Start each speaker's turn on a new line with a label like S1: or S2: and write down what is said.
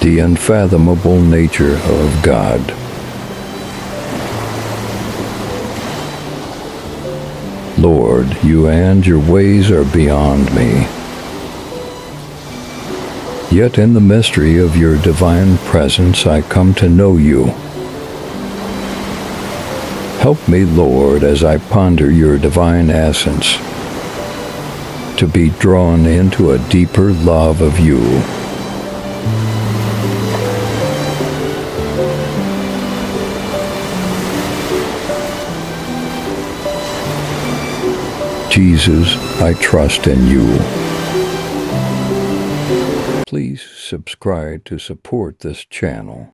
S1: The Unfathomable Nature of God. Lord, you and your ways are beyond me. Yet in the mystery of your divine presence I come to know you. Help me, Lord, as I ponder your divine essence, to be drawn into a deeper love of you. Jesus, I trust in you. Please subscribe to support this channel.